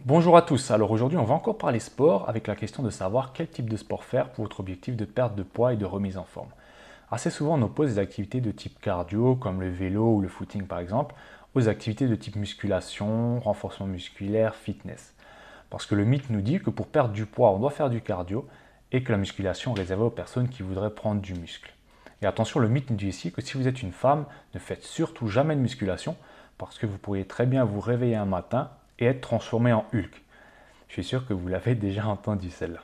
Bonjour à tous, alors aujourd'hui on va encore parler sport avec la question de savoir quel type de sport faire pour votre objectif de perte de poids et de remise en forme. Assez souvent on oppose des activités de type cardio comme le vélo ou le footing par exemple aux activités de type musculation, renforcement musculaire, fitness. Parce que le mythe nous dit que pour perdre du poids on doit faire du cardio et que la musculation est réservée aux personnes qui voudraient prendre du muscle. Et attention, le mythe nous dit ici que si vous êtes une femme, ne faites surtout jamais de musculation parce que vous pourriez très bien vous réveiller un matin et être transformé en Hulk. Je suis sûr que vous l'avez déjà entendu celle-là.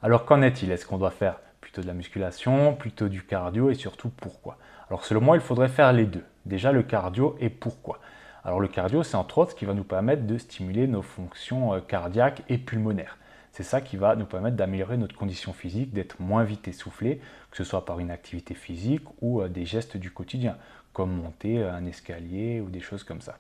Alors qu'en est-il? Est-ce qu'on doit faire plutôt de la musculation, plutôt du cardio et surtout pourquoi? Alors selon moi, il faudrait faire les deux. Déjà le cardio et pourquoi? Alors le cardio, c'est entre autres ce qui va nous permettre de stimuler nos fonctions cardiaques et pulmonaires. C'est ça qui va nous permettre d'améliorer notre condition physique, d'être moins vite essoufflé, que ce soit par une activité physique ou des gestes du quotidien, comme monter un escalier ou des choses comme ça.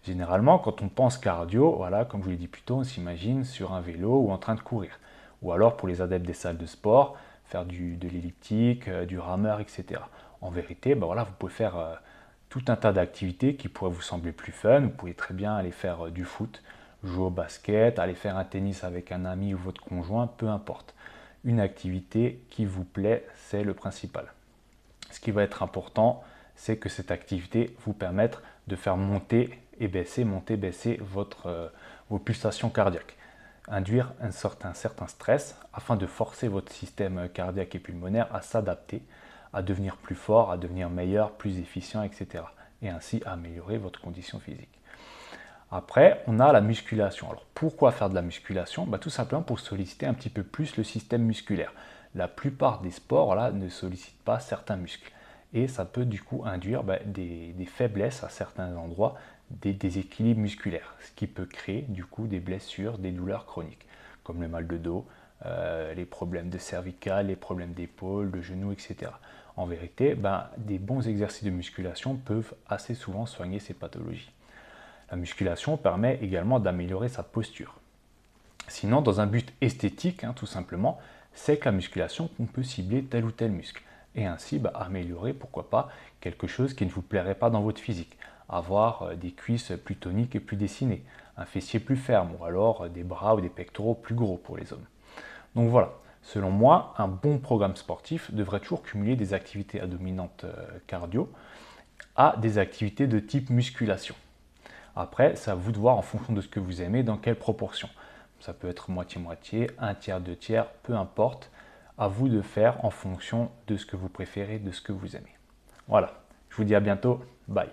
Généralement, quand on pense cardio, voilà, comme je vous l'ai dit plus tôt, on s'imagine sur un vélo ou en train de courir. Ou alors pour les adeptes des salles de sport, faire de l'elliptique, du rameur, etc. En vérité, ben voilà, vous pouvez faire tout un tas d'activités qui pourraient vous sembler plus fun. Vous pouvez très bien aller faire du foot, jouer au basket, aller faire un tennis avec un ami ou votre conjoint, peu importe. Une activité qui vous plaît, c'est le principal. Ce qui va être important, c'est que cette activité vous permette de faire monter et baisser, monter, baisser vos pulsations cardiaques. Induire un certain stress afin de forcer votre système cardiaque et pulmonaire à s'adapter, à devenir plus fort, à devenir meilleur, plus efficient, etc. Et ainsi améliorer votre condition physique. Après, on a la musculation. Alors pourquoi faire de la musculation? Tout simplement pour solliciter un petit peu plus le système musculaire. La plupart des sports là, ne sollicitent pas certains muscles. Et ça peut du coup induire des faiblesses à certains endroits, des déséquilibres musculaires, ce qui peut créer du coup des blessures, des douleurs chroniques, comme le mal de dos, les problèmes de cervicales, les problèmes d'épaule, de genoux, etc. En vérité, des bons exercices de musculation peuvent assez souvent soigner ces pathologies. La musculation permet également d'améliorer sa posture. Sinon, dans un but esthétique, tout simplement, c'est que la musculation, on peut cibler tel ou tel muscle. Et ainsi améliorer, pourquoi pas, quelque chose qui ne vous plairait pas dans votre physique. Avoir des cuisses plus toniques et plus dessinées, un fessier plus ferme, ou alors des bras ou des pectoraux plus gros pour les hommes. Donc voilà, selon moi, un bon programme sportif devrait toujours cumuler des activités à dominante cardio à des activités de type musculation. Après, c'est à vous de voir en fonction de ce que vous aimez, dans quelle proportion. Ça peut être moitié-moitié, un tiers, deux tiers, peu importe. À vous de faire en fonction de ce que vous préférez, de ce que vous aimez. Voilà, je vous dis à bientôt. Bye.